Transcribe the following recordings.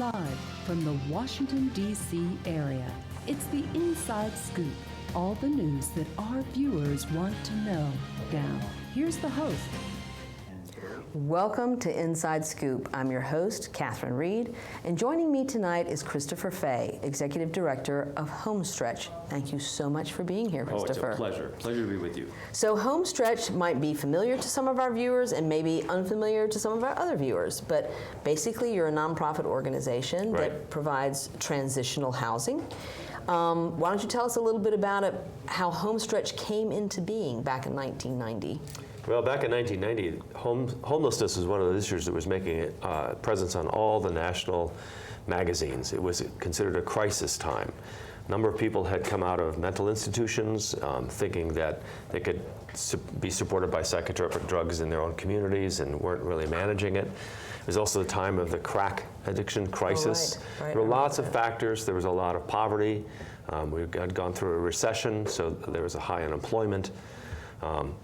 Live from the Washington, D.C. area, it's the Inside Scoop. All the news that our viewers want to know. Now, here's the host. Welcome to Inside Scoop. I'm your host, Catherine Reed, and joining me tonight is Christopher Fay, Executive Director of Homestretch. Thank you so much for being here, Christopher. Oh, it's a pleasure. Pleasure to be with you. So Homestretch might be familiar to some of our viewers and maybe unfamiliar to some of our other viewers, but basically you're a nonprofit organization that provides transitional housing. Why don't you tell us a little bit about it, how Homestretch came into being back in 1990? Well, back in 1990, homelessness was one of the issues that was making a presence on all the national magazines. It was considered a crisis time. A number of people had come out of mental institutions thinking that they could be supported by psychotropic drugs in their own communities and weren't really managing it. It was also the time of the crack addiction crisis. There were lots of factors. There was a lot of poverty. We had gone through a recession, so there was a high unemployment.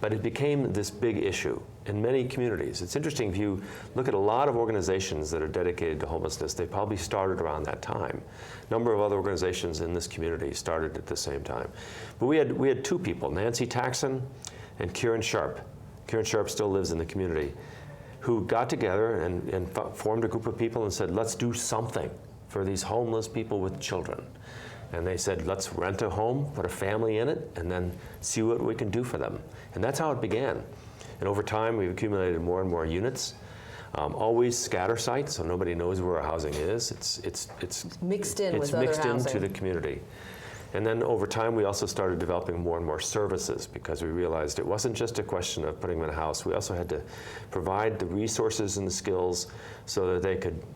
But it became this big issue in many communities. It's interesting, if you look at a lot of organizations that are dedicated to homelessness, they probably started around that time. A number of other organizations in this community started at the same time. But we had two people, Nancy Taxon and Kieran Sharp. Kieran Sharp still lives in the community, who got together and formed a group of people and said, let's do something for these homeless people with children. And they said, let's rent a home, put a family in it, and then see what we can do for them. And that's how it began. And over time, we've accumulated more and more units. Always scatter sites, so nobody knows where our housing is. It's mixed in with other housing. It's mixed into the community. And then over time, we also started developing more and more services because we realized it wasn't just a question of putting them in a house. We also had to provide the resources and the skills so that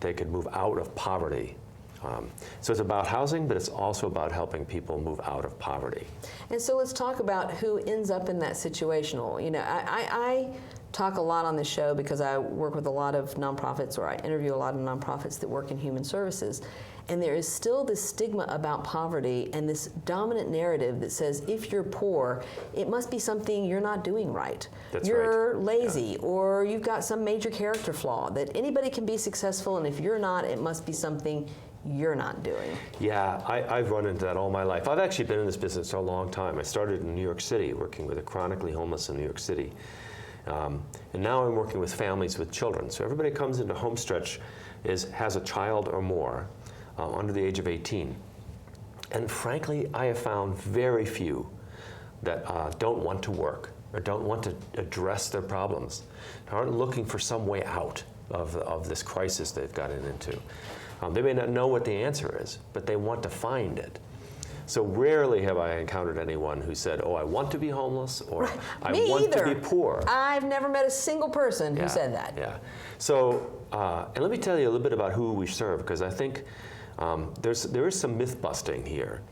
they could move out of poverty. So it's about housing, but it's also about helping people move out of poverty. And so let's talk about who ends up in that situation. You know, I talk a lot on this show because I work with a lot of nonprofits, or I interview a lot of nonprofits that work in human services. And there is still this stigma about poverty and this dominant narrative that says if you're poor, it must be something you're not doing right. You're lazy, or you've got some major character flaw, that anybody can be successful, and if you're not, it must be something you're not doing. Yeah, I've run into that all my life. I've actually been in this business for a long time. I started in New York City, working with the chronically homeless in New York City. And now I'm working with families with children. So everybody comes into Homestretch has a child or more under the age of 18. And frankly, I have found very few that don't want to work or don't want to address their problems, aren't looking for some way out of this crisis they've gotten into. They may not know what the answer is, but they want to find it. So rarely have I encountered anyone who said, oh, I want to be homeless, or I want to be poor. I've never met a single person who said that. Yeah. So, and let me tell you a little bit about who we serve, because I think there is some myth busting here.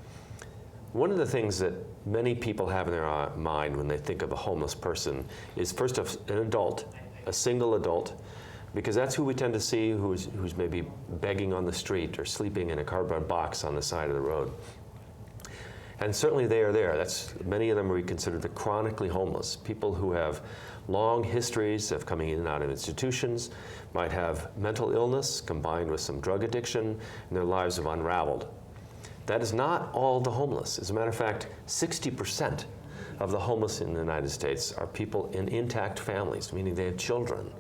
One of the things that many people have in their mind when they think of a homeless person is first an adult, a single adult, because that's who we tend to see who's maybe begging on the street or sleeping in a cardboard box on the side of the road. And certainly they are there. Many of them we consider the chronically homeless, people who have long histories of coming in and out of institutions, might have mental illness combined with some drug addiction, and their lives have unraveled. That is not all the homeless. As a matter of fact, 60% of the homeless in the United States are people in intact families, meaning they have children.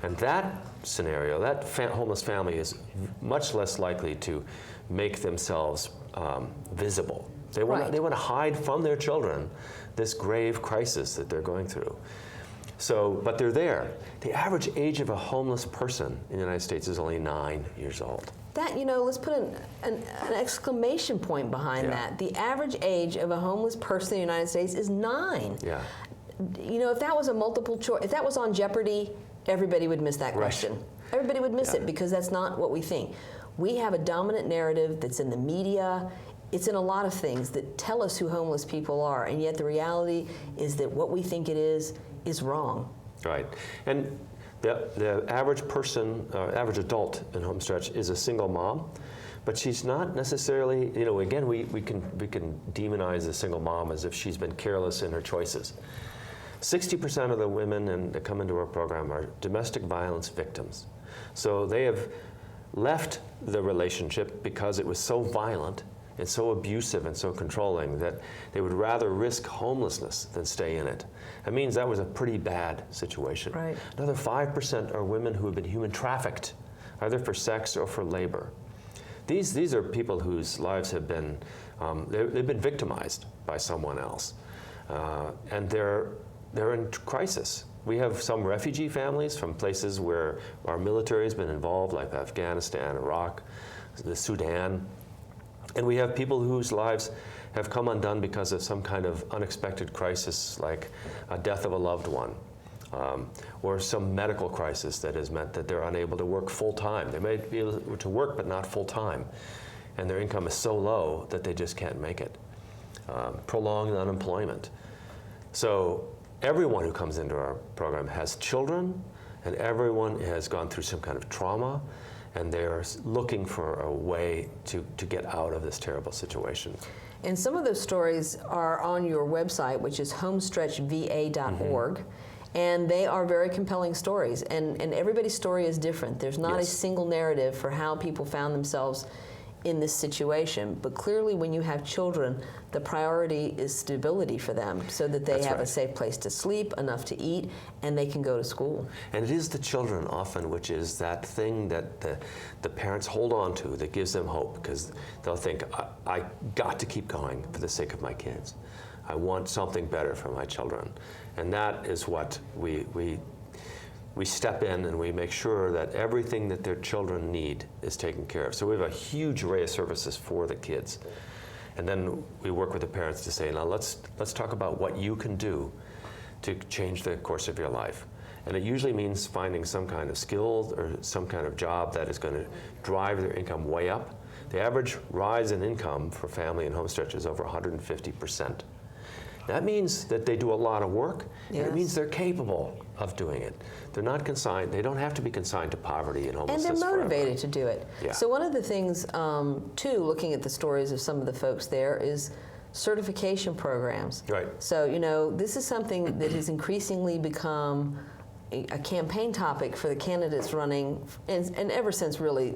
And that scenario, that homeless family is much less likely to make themselves visible. They want to hide from their children this grave crisis that they're going through. So, but they're there. The average age of a homeless person in the United States is only 9 years old. That, let's put an exclamation point behind that. The average age of a homeless person in the United States is 9. Yeah. If that was a multiple choice, if that was on Jeopardy, everybody would miss that question. Right. Everybody would miss it because that's not what we think. We have a dominant narrative that's in the media. It's in a lot of things that tell us who homeless people are, and yet the reality is that what we think it is wrong. Right. And the average person, average adult in Homestretch is a single mom, but she's not necessarily, again, we can demonize the single mom as if she's been careless in her choices. 60% of the women that come into our program are domestic violence victims. So they have left the relationship because it was so violent and so abusive and so controlling that they would rather risk homelessness than stay in it. That means that was a pretty bad situation. Right. Another 5% are women who have been human trafficked, either for sex or for labor. These are people whose lives have been, they've been victimized by someone else. And they're in crisis. We have some refugee families from places where our military has been involved, like Afghanistan, Iraq, the Sudan. And we have people whose lives have come undone because of some kind of unexpected crisis, like a death of a loved one, or some medical crisis that has meant that they're unable to work full time. They may be able to work, but not full time. And their income is so low that they just can't make it. Prolonged unemployment. So everyone who comes into our program has children, and everyone has gone through some kind of trauma, and they're looking for a way to get out of this terrible situation. And some of those stories are on your website, which is homestretchva.org. And they are very compelling stories. And everybody's story is different. There's not a single narrative for how people found themselves in this situation. But clearly, when you have children, the priority is stability for them so that they have a safe place to sleep, enough to eat, and they can go to school. And it is the children often, which is that thing that the parents hold on to that gives them hope, because they'll think, I got to keep going for the sake of my kids. I want something better for my children. And that is what we step in, and we make sure that everything that their children need is taken care of. So we have a huge array of services for the kids. And then we work with the parents to say, now let's talk about what you can do to change the course of your life. And it usually means finding some kind of skill or some kind of job that is going to drive their income way up. The average rise in income for family in Homestretch is over 150%. That means that they do a lot of work, and it means they're capable of doing it. They're not consigned, they don't have to be consigned to poverty and homelessness. And they're motivated forever. to do it. Yeah. So one of the things, too, looking at the stories of some of the folks there, is certification programs. Right. So, you know, this is something that has increasingly become a campaign topic for the candidates running, and ever since really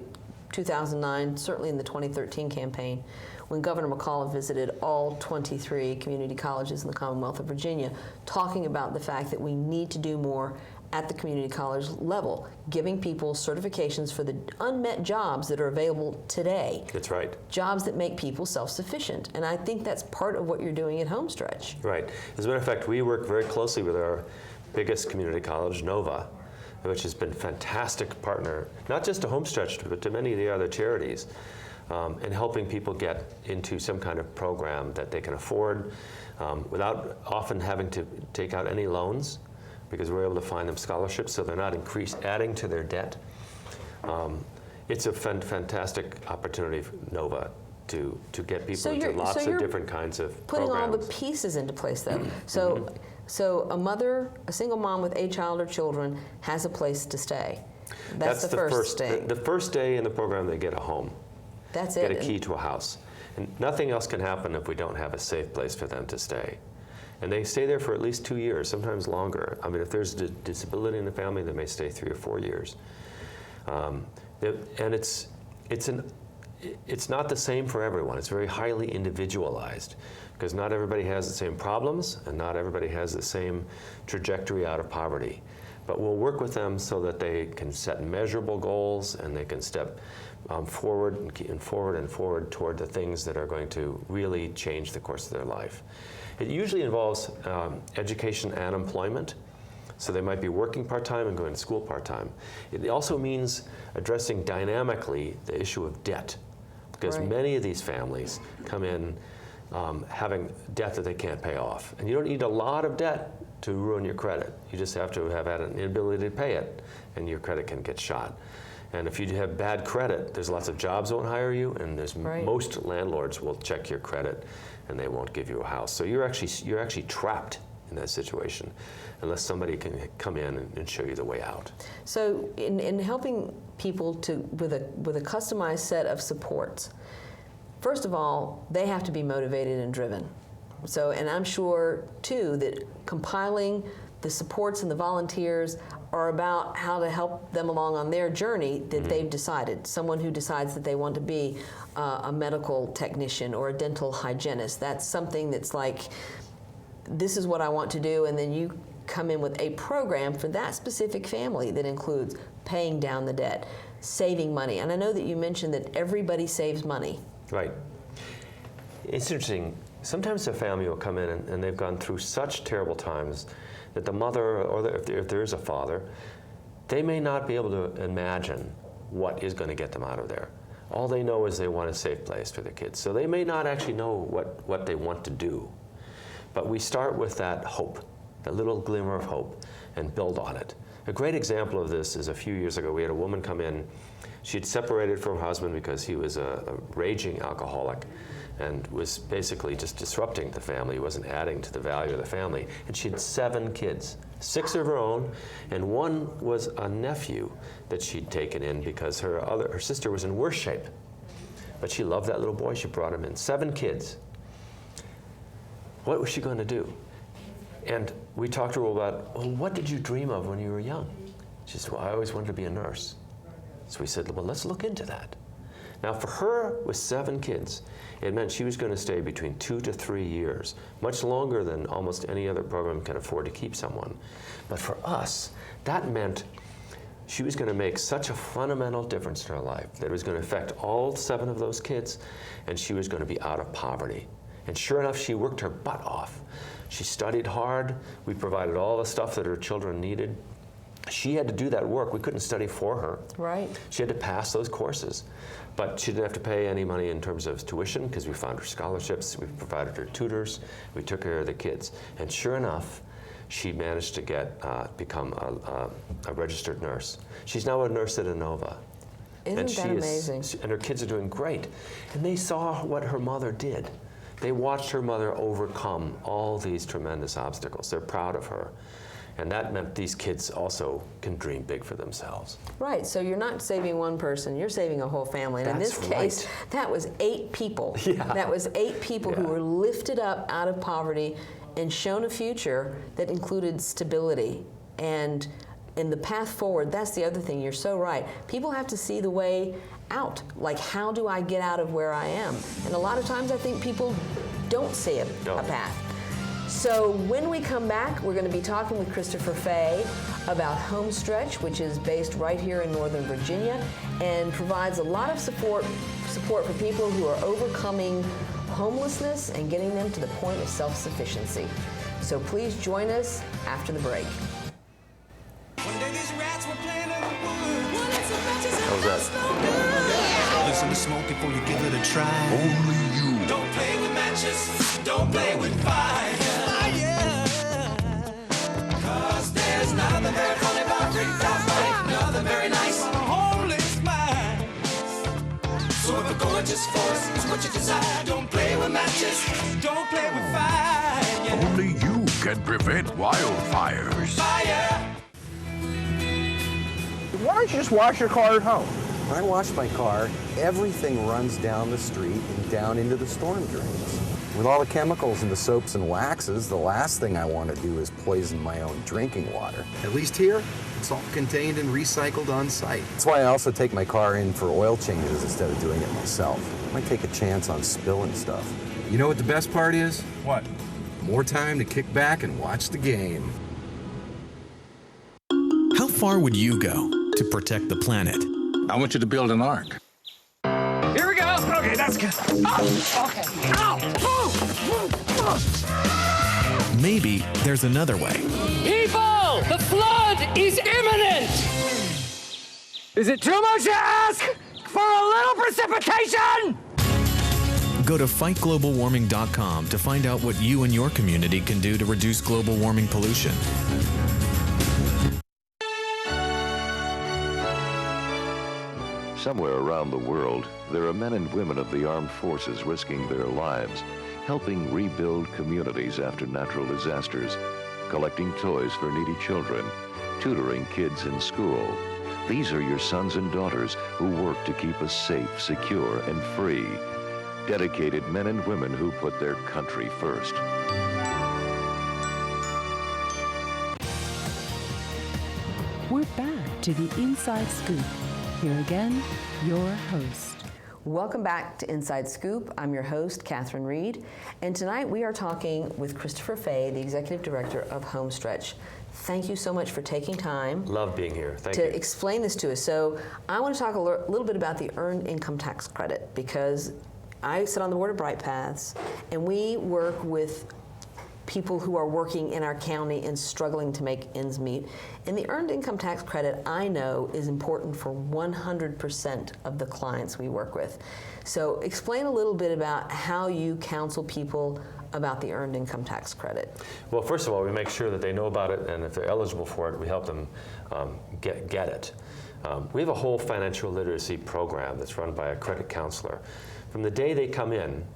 2009, certainly in the 2013 campaign, when Governor McAuliffe visited all 23 community colleges in the Commonwealth of Virginia, talking about the fact that we need to do more at the community college level, giving people certifications for the unmet jobs that are available today. That's right. Jobs that make people self-sufficient. And I think that's part of what you're doing at Homestretch. Right. As a matter of fact, we work very closely with our biggest community college, Nova, which has been a fantastic partner, not just to Homestretch, but to many of the other charities, in helping people get into some kind of program that they can afford without often having to take out any loans, because we're able to find them scholarships so they're not adding to their debt. It's a fantastic opportunity for Nova to get people into lots of different kinds of putting programs. all the pieces into place, though. So a single mom with a child or children has a place to stay. That's the first thing. The first day in the program, they get a home. That's it. Get a key to a house. And nothing else can happen if we don't have a safe place for them to stay. And they stay there for at least 2 years, sometimes longer. I mean, if there's a disability in the family, they may stay 3 or 4 years. And it's not the same for everyone. It's very highly individualized, because not everybody has the same problems, and not everybody has the same trajectory out of poverty. But we'll work with them so that they can set measurable goals, and they can step forward and forward toward the things that are going to really change the course of their life. It usually involves education and employment. So they might be working part-time and going to school part-time. It also means addressing dynamically the issue of debt, because many of these families come in having debt that they can't pay off. And you don't need a lot of debt to ruin your credit. You just have to have had an inability to pay it, and your credit can get shot. And if you have bad credit, there's lots of jobs that won't hire you, and there's most landlords will check your credit, and they won't give you a house. So you're actually trapped in that situation, unless somebody can come in and show you the way out. So in helping people with a customized set of supports, first of all, they have to be motivated and driven. So, and I'm sure too that compiling the supports and the volunteers are about how to help them along on their journey that they've decided. Someone who decides that they want to be a medical technician or a dental hygienist. That's something that's like, this is what I want to do, and then you come in with a program for that specific family that includes paying down the debt, saving money. And I know that you mentioned that everybody saves money. Right. It's interesting. Sometimes a family will come in and they've gone through such terrible times that the mother, or if there is a father, they may not be able to imagine what is going to get them out of there. All they know is they want a safe place for their kids. So they may not actually know what they want to do. But we start with that hope, that little glimmer of hope, and build on it. A great example of this is a few years ago, we had a woman come in. She had separated from her husband because he was a raging alcoholic and was basically just disrupting the family. He wasn't adding to the value of the family. And she had 7 kids, 6 of her own, and 1 was a nephew that she'd taken in because her sister was in worse shape. But she loved that little boy. She brought him in. 7 kids. What was she going to do? And we talked to her about, well, what did you dream of when you were young? She said, well, I always wanted to be a nurse. So we said, well, let's look into that. Now, for her, with 7 kids, it meant she was going to stay between 2 to 3 years, much longer than almost any other program can afford to keep someone. But for us, that meant she was going to make such a fundamental difference in her life that it was going to affect all 7 of those kids, and she was going to be out of poverty. And sure enough, she worked her butt off. She studied hard. We provided all the stuff that her children needed. She had to do that work. We couldn't study for her. Right. She had to pass those courses. But she didn't have to pay any money in terms of tuition because we found her scholarships, we provided her tutors, we took care of the kids. And sure enough, she managed to become a registered nurse. She's now a nurse at Inova. Isn't that amazing? And her kids are doing great. And they saw what her mother did. They watched her mother overcome all these tremendous obstacles. They're proud of her. And that meant these kids also can dream big for themselves. Right, so you're not saving one person, you're saving a whole family. And in this case, that was 8 people. Yeah. That was 8 people who were lifted up out of poverty and shown a future that included stability. And in the path forward, that's the other thing, you're so right. People have to see the way out. Like, how do I get out of where I am? And a lot of times I think people don't see a path. So when we come back, we're going to be talking with Christopher Fay about Homestretch, which is based right here in Northern Virginia and provides a lot of support for people who are overcoming homelessness and getting them to the point of self-sufficiency. So please join us after the break. One day these rats were playing in the woods. How's that? Listen to smoke before you give it a try. Only you. Don't play with matches. Don't play with fire. Cause there's nothing very funny about nothing very nice on a homeless mind. So if a gorgeous force is what you desire, don't play with matches. Don't play with fire. Yeah. Only you can prevent wildfires. Fire. Why don't you just wash your car at home? When I wash my car, everything runs down the street and down into the storm drains. With all the chemicals in the soaps and waxes, the last thing I want to do is poison my own drinking water. At least here, it's all contained and recycled on site. That's why I also take my car in for oil changes instead of doing it myself. I might take a chance on spilling stuff. You know what the best part is? What? More time to kick back and watch the game. How far would you go to protect the planet? I want you to build an ark. Here we go. Okay, that's good. Oh, okay. Ow! Maybe there's another way. People, the flood is imminent! Is it too much to ask for a little precipitation? Go to fightglobalwarming.com to find out what you and your community can do to reduce global warming pollution. Somewhere around the world, there are men and women of the armed forces risking their lives, helping rebuild communities after natural disasters, collecting toys for needy children, tutoring kids in school. These are your sons and daughters who work to keep us safe, secure, and free. Dedicated men and women who put their country first. back to the Inside Scoop. Here again, your host. Welcome back to Inside Scoop. I'm your host, Catherine Reed, and tonight we are talking with Christopher Fay, the Executive Director of Homestretch. Thank you so much for taking time. Love being here. Thank you. To explain this to us. So I want to talk a little bit about the Earned Income Tax Credit, because I sit on the board of Bright Paths, and we work with people who are working in our county and struggling to make ends meet. And the Earned Income Tax Credit, I know, is important for 100% of the clients we work with. So explain a little bit about how you counsel people about the Earned Income Tax Credit. Well, first of all, we make sure that they know about it, and if they're eligible for it, we help them get it. We have a whole financial literacy program that's run by a credit counselor. From the day they come in,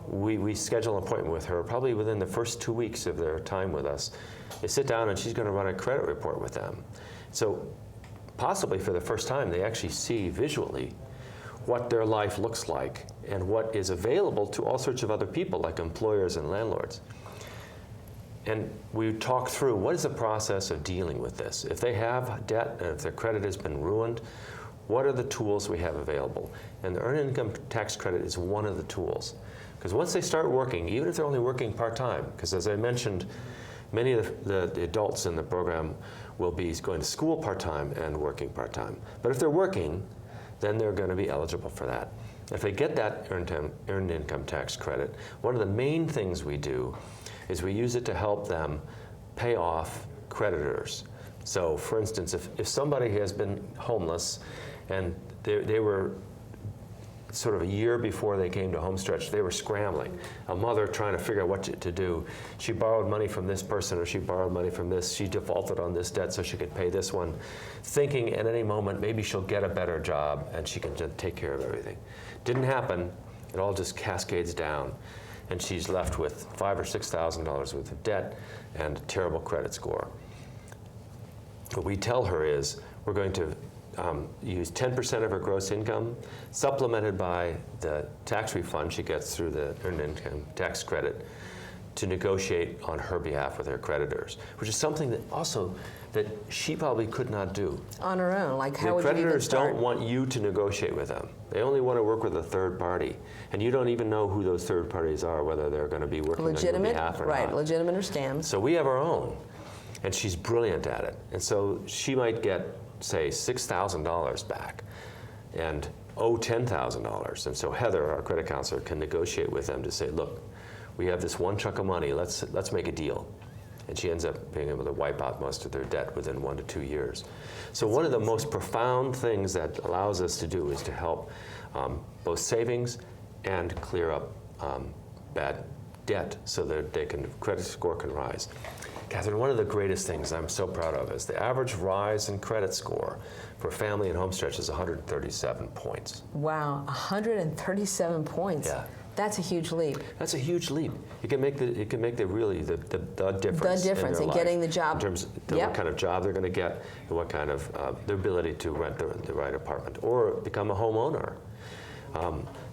we schedule an appointment with her probably within the first 2 weeks of their time with us. They sit down and she's going to run a credit report with them. So possibly for the first time, they actually see visually what their life looks like and what is available to all sorts of other people, like employers and landlords. And we talk through what is the process of dealing with this. If they have debt and if their credit has been ruined, what are the tools we have available? And the Earned Income Tax Credit is one of the tools. Because once they start working, even if they're only working part-time, because as I mentioned, many of the adults in the program will be going to school part-time and working part-time. But if they're working, then they're going to be eligible for that. If they get that Earned Income Tax Credit, one of the main things we do is we use it to help them pay off creditors. So for instance, if somebody has been homeless and they were sort of a year before they came to Homestretch, they were scrambling. A mother trying to figure out what to do. She borrowed money from this person, or she borrowed money from this. She defaulted on this debt so she could pay this one, thinking at any moment maybe she'll get a better job and she can just take care of everything. Didn't happen. It all just cascades down, and she's left with $5,000 or $6,000 worth of debt and a terrible credit score. What we tell her is we're going to use 10% of her gross income, supplemented by the tax refund she gets through the Earned Income Tax Credit, to negotiate on her behalf with her creditors, which is something that she probably could not do. On her own, like how would the you even creditors start? don't want you to negotiate with them. They only want to work with a third party, and you don't even know who those third parties are, whether they're going to be working on your behalf or not. Right, legitimate or scams. So we have our own, and she's brilliant at it. And so she might get, say, $6,000 back and owe $10,000. And so Heather, our credit counselor, can negotiate with them to say, look, we have this one chunk of money, let's make a deal. And she ends up being able to wipe out most of their debt within 1 to 2 years. So one of the most profound things that allows us to do is to help both savings and clear up bad debt so that credit score can rise. Catherine, one of the greatest things I'm so proud of is the average rise in credit score for a family in Homestretch is 137 points. Wow, 137 points. Yeah. That's a huge leap. That's a huge leap. It can make the difference. The difference in life, getting the job. In terms of what kind of job they're going to get, and what kind of their ability to rent the right apartment or become a homeowner.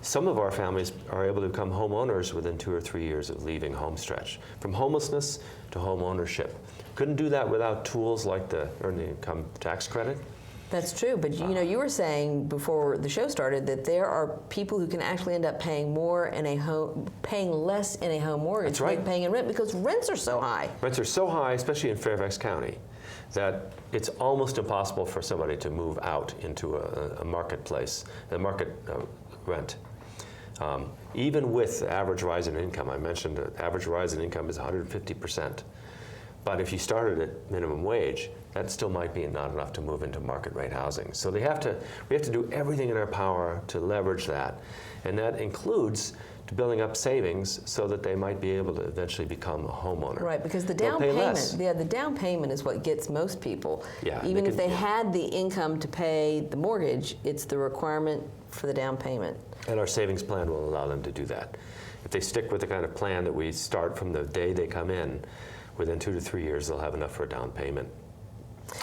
Some of our families are able to become homeowners within 2 or 3 years of leaving Homestretch, from homelessness to home ownership. Couldn't do that without tools like the Earned Income Tax Credit. That's true, but you were saying before the show started that there are people who can actually end up paying more in a home, paying less in a home mortgage, That's right. paying in rent because rents are so high. Rents are so high, especially in Fairfax County, that it's almost impossible for somebody to move out into a marketplace, a market rent. Even with the average rise in income, I mentioned the average rise in income is 150%. But if you started at minimum wage, that still might be not enough to move into market rate housing. So we have to do everything in our power to leverage that. And that includes building up savings so that they might be able to eventually become a homeowner. Right, because the down payment, the down payment is what gets most people. Yeah, even if they had the income to pay the mortgage, it's the requirement for the down payment. And our savings plan will allow them to do that. If they stick with the kind of plan that we start from the day they come in, within 2 to 3 years, they'll have enough for a down payment.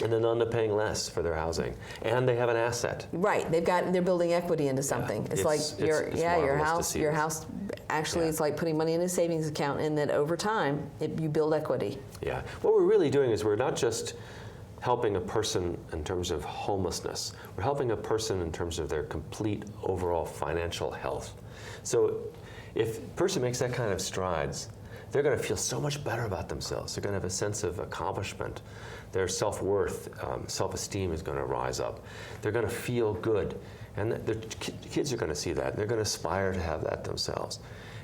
And then they're paying less for their housing. And they have an asset. Right, they're building equity into something. Yeah, it's your house actually it's like putting money in a savings account, and that over time, you build equity. Yeah, what we're really doing is we're not just helping a person in terms of homelessness. We're helping a person in terms of their complete overall financial health. So if a person makes that kind of strides, they're going to feel so much better about themselves. They're going to have a sense of accomplishment. Their self-worth, self-esteem is going to rise up. They're going to feel good. And the kids are going to see that. They're going to aspire to have that themselves.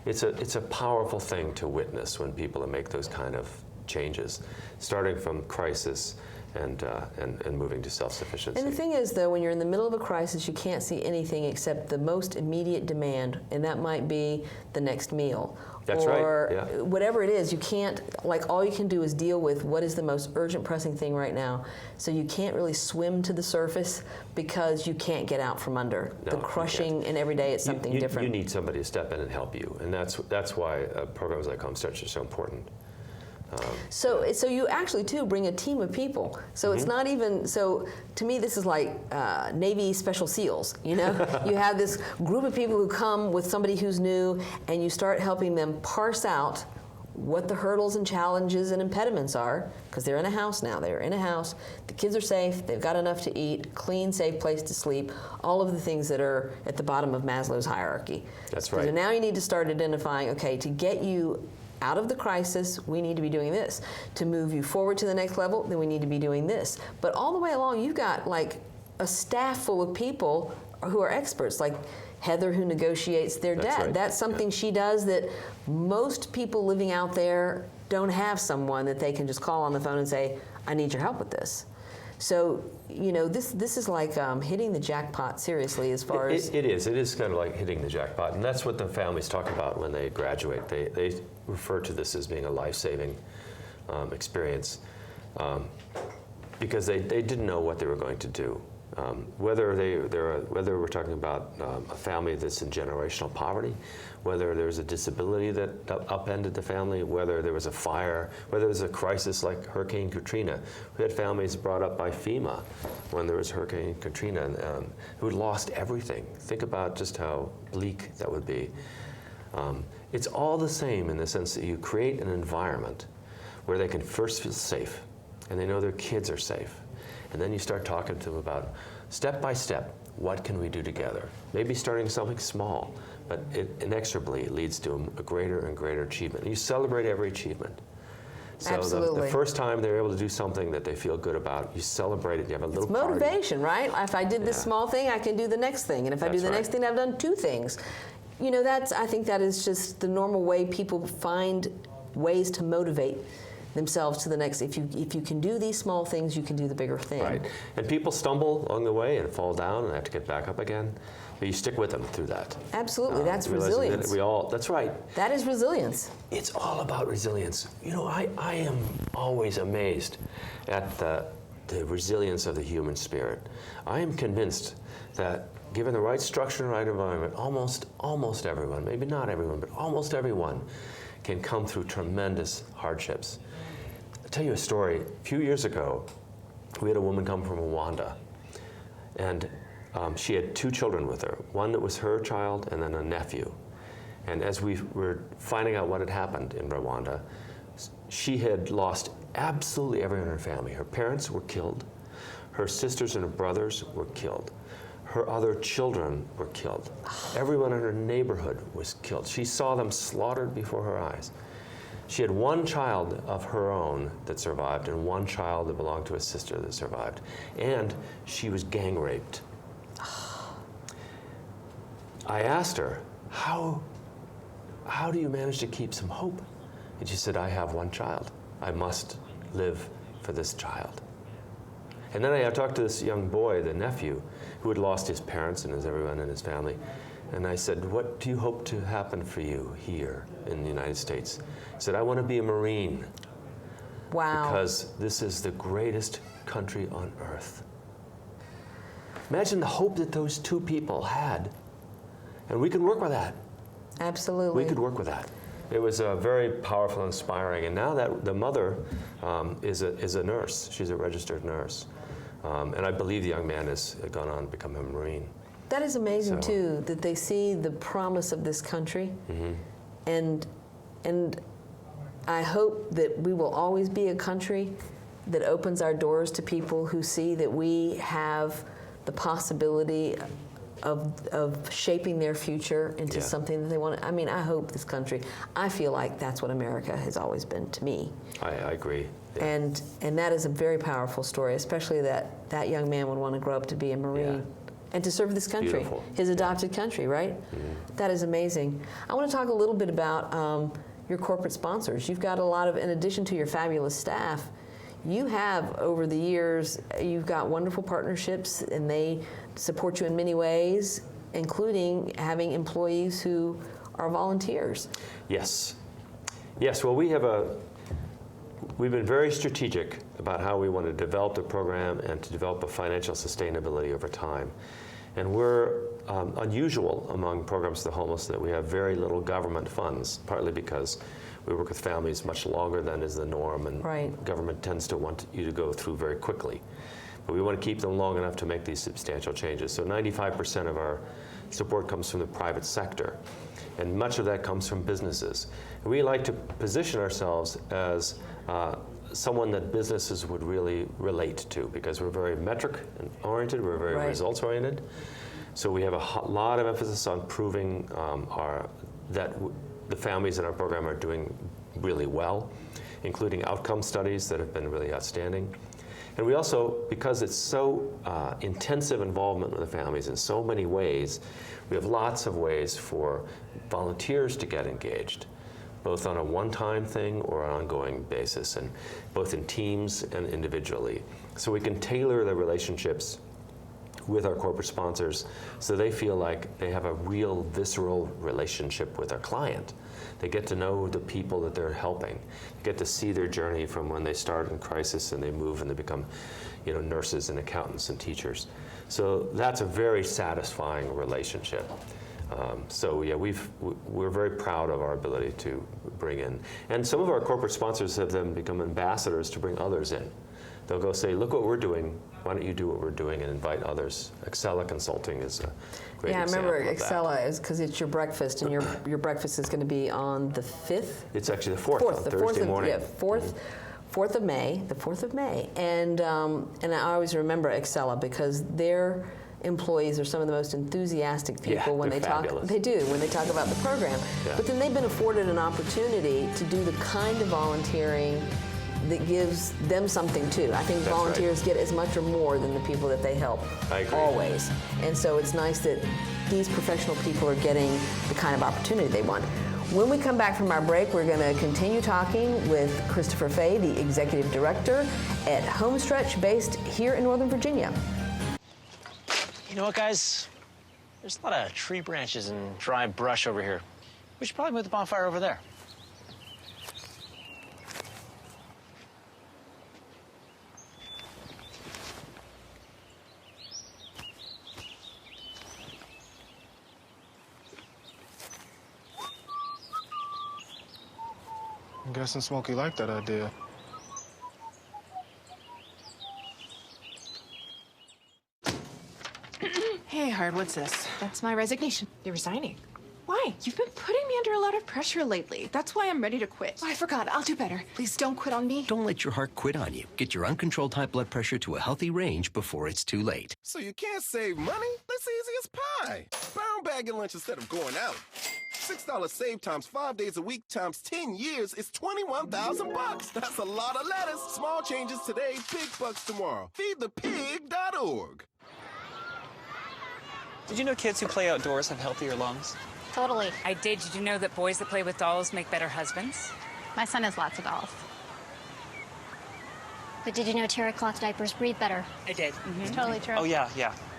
It's a powerful thing to witness when people make those kind of changes, starting from crisis and moving to self-sufficiency. And the thing is, though, when you're in the middle of a crisis, you can't see anything except the most immediate demand, and that might be the next meal. That's or right. Yeah. Whatever it is, you can't, like, all you can do is deal with what is the most urgent, pressing thing right now. So you can't really swim to the surface because you can't get out from under the crushing, and every day it's something different. You need somebody to step in and help you, and that's why programs like Homestretch are so important. So you actually, too, bring a team of people. So it's not even, so to me, this is like Navy Special SEALs, you know? You have this group of people who come with somebody who's new, and you start helping them parse out what the hurdles and challenges and impediments are, because they're in a house now. They're in a house. The kids are safe. They've got enough to eat, clean, safe place to sleep, all of the things that are at the bottom of Maslow's hierarchy. That's right. So now you need to start identifying, okay, to get you out of the crisis, we need to be doing this. To move you forward to the next level, then we need to be doing this. But all the way along, you've got like a staff full of people who are experts, like Heather, who negotiates their debt. Right. That's something she does that most people living out there don't have someone that they can just call on the phone and say, I need your help with this. So, you know, this is like hitting the jackpot, seriously, as far as... It is kind of like hitting the jackpot, and that's what the families talk about when they graduate. They refer to this as being a life-saving experience because they didn't know what they were going to do. Whether we're talking about a family that's in generational poverty, whether there's a disability that upended the family, whether there was a fire, whether there's a crisis like Hurricane Katrina. We had families brought up by FEMA when there was Hurricane Katrina who had lost everything. Think about just how bleak that would be. It's all the same in the sense that you create an environment where they can first feel safe and they know their kids are safe. And then you start talking to them about, step by step, what can we do together? Maybe starting something small, but it inexorably leads to a greater and greater achievement. And you celebrate every achievement. So Absolutely. The first time they're able to do something that they feel good about, you celebrate it, you have a little It's motivation, party. right? If I did this small thing, I can do the next thing. And if I do the next thing, I've done two things. You know, I think that is just the normal way people find ways to motivate themselves to the next. If you can do these small things, you can do the bigger thing. Right. And people stumble along the way and fall down and have to get back up again. But you stick with them through that. Absolutely. That's resilience. That's right. That is resilience. It's all about resilience. You know, I am always amazed at the resilience of the human spirit. I am convinced that given the right structure and right environment, almost everyone, maybe not everyone, but almost everyone can come through tremendous hardships. I'll tell you a story. A few years ago, we had a woman come from Rwanda, and she had two children with her. One that was her child and then a nephew. And as we were finding out what had happened in Rwanda, she had lost absolutely everyone in her family. Her parents were killed. Her sisters and her brothers were killed. Her other children were killed. Everyone in her neighborhood was killed. She saw them slaughtered before her eyes. She had one child of her own that survived and one child that belonged to a sister that survived. And she was gang raped. I asked her, how do you manage to keep some hope? And she said, I have one child. I must live for this child. And then I talked to this young boy, the nephew, who had lost his parents and everyone in his family. And I said, what do you hope to happen for you here in the United States? He said, I want to be a Marine. Wow. Because this is the greatest country on earth. Imagine the hope that those two people had. And we could work with that. Absolutely. We could work with that. It was very powerful, inspiring. And now that the mother is a nurse. She's a registered nurse. And I believe the young man has gone on to become a Marine. That is amazing, too, that they see the promise of this country. And I hope that we will always be a country that opens our doors to people who see that we have the possibility of shaping their future into something that they want. I mean, I hope this country, I feel like that's what America has always been to me. I agree. Yeah. And that is a very powerful story, especially that young man would want to grow up to be a Marine and to serve this country, Beautiful. his adopted country, right? Mm-hmm. That is amazing. I want to talk a little bit about your corporate sponsors. You've got a lot of, in addition to your fabulous staff, you have, over the years, you've got wonderful partnerships, and they support you in many ways, including having employees who are volunteers. Yes. Yes, well, we've been very strategic about how we want to develop the program and to develop a financial sustainability over time. And we're unusual among programs for the homeless that we have very little government funds, partly because we work with families much longer than is the norm, and government tends to want you to go through very quickly. But we want to keep them long enough to make these substantial changes. So 95% of our support comes from the private sector, and much of that comes from businesses. And we like to position ourselves as someone that businesses would really relate to, because we're very metric oriented, we're very results oriented. So we have a lot of emphasis on proving that the families in our program are doing really well, including outcome studies that have been really outstanding. And we also, because it's so intensive involvement with the families in so many ways, we have lots of ways for volunteers to get engaged, both on a one-time thing or an ongoing basis, and both in teams and individually. So we can tailor the relationships with our corporate sponsors so they feel like they have a real visceral relationship with our client. They get to know the people that they're helping. They get to see their journey from when they start in crisis and they move and they become, nurses and accountants and teachers. So that's a very satisfying relationship. So yeah, we're very proud of our ability to bring in. And some of our corporate sponsors have then become ambassadors to bring others in. They'll go say, look what we're doing, why don't you do what we're doing, and invite others. Excella Consulting is a great example. Yeah, I remember Excella is because it's your breakfast, and your breakfast is going to be on the 5th? It's actually the 4th, on Thursday morning. 4th of May, the 4th of May. And I always remember Excella because their employees are some of the most enthusiastic people when they fabulous. talk. They do, when they talk about the program. Yeah. But then they've been afforded an opportunity to do the kind of volunteering that gives them something too. I think volunteers get as much or more than the people that they help. I agree. Always. And so it's nice that these professional people are getting the kind of opportunity they want. When we come back from our break, we're going to continue talking with Christopher Fay, the Executive Director at Homestretch, based here in Northern Virginia. You know what, guys? There's a lot of tree branches and dry brush over here. We should probably move the bonfire over there. I'm guessing Smokey liked that idea. Hey, Hard, what's this? That's my resignation. You're resigning? Why? You've been putting me under a lot of pressure lately. That's why I'm ready to quit. Oh, I forgot. I'll do better. Please don't quit on me. Don't let your heart quit on you. Get your uncontrolled high blood pressure to a healthy range before it's too late. So you can't save money? That's easy as pie. Brown bag your lunch instead of going out. $6 save times 5 days a week times 10 years is $21,000. That's a lot of lettuce. Small changes today, big bucks tomorrow. Feedthepig.org. Did you know kids who play outdoors have healthier lungs? Totally. I did. Did you know that boys that play with dolls make better husbands? My son has lots of dolls. But did you know terry cloth diapers breathe better? I did. Mm-hmm. It's totally true. Oh, yeah.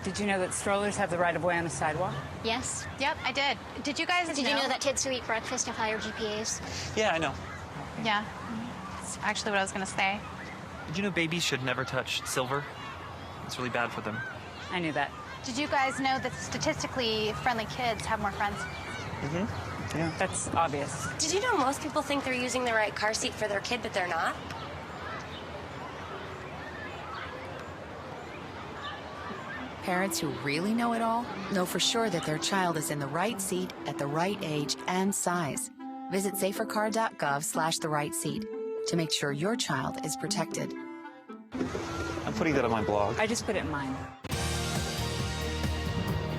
Did you know that strollers have the right of way on the sidewalk? Yes. Yep, I did. Did you guys Did you know that kids who eat breakfast have higher GPAs? Yeah, I know. Yeah. That's actually what I was going to say. Did you know babies should never touch silver? It's really bad for them. I knew that. Did you guys know that statistically friendly kids have more friends? Mm-hmm. Yeah. That's obvious. Did you know most people think they're using the right car seat for their kid, but they're not? Parents who really know it all know for sure that their child is in the right seat at the right age and size. Visit safercar.gov/the-right seat to make sure your child is protected. I'm putting that on my blog. I just put it in mine.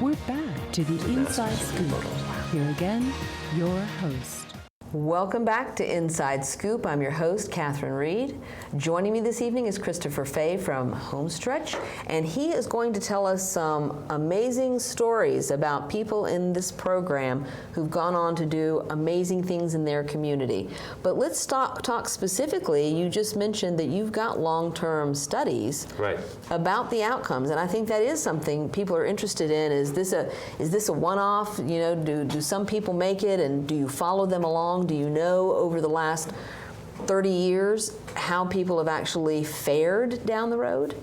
We're back to the Inside Scoop. Here again, your host. Welcome back to Inside Scoop. I'm your host, Catherine Reed. Joining me this evening is Christopher Fay from Homestretch, and he is going to tell us some amazing stories about people in this program who've gone on to do amazing things in their community. But let's talk specifically. You just mentioned that you've got long-term studies about the outcomes, and I think that is something people are interested in. Is this a one-off? You know, do some people make it, and do you follow them along? Do you know over the last 30 years how people have actually fared down the road?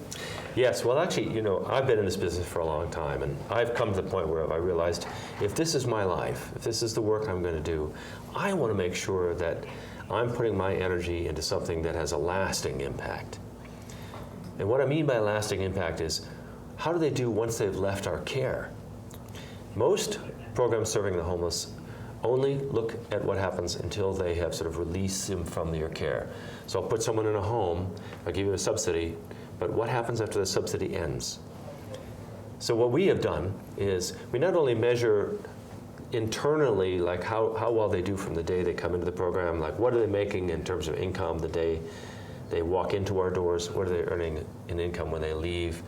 Yes, well actually, you know, I've been in this business for a long time, and I've come to the point where I realized if this is my life, if this is the work I'm going to do, I want to make sure that I'm putting my energy into something that has a lasting impact. And what I mean by lasting impact is, how do they do once they've left our care? Most programs serving the homeless only look at what happens until they have sort of released them from your care. So I'll put someone in a home, I'll give you a subsidy, but what happens after the subsidy ends? So what we have done is we not only measure internally, like how well they do from the day they come into the program, like what are they making in terms of income the day they walk into our doors, what are they earning in income when they leave,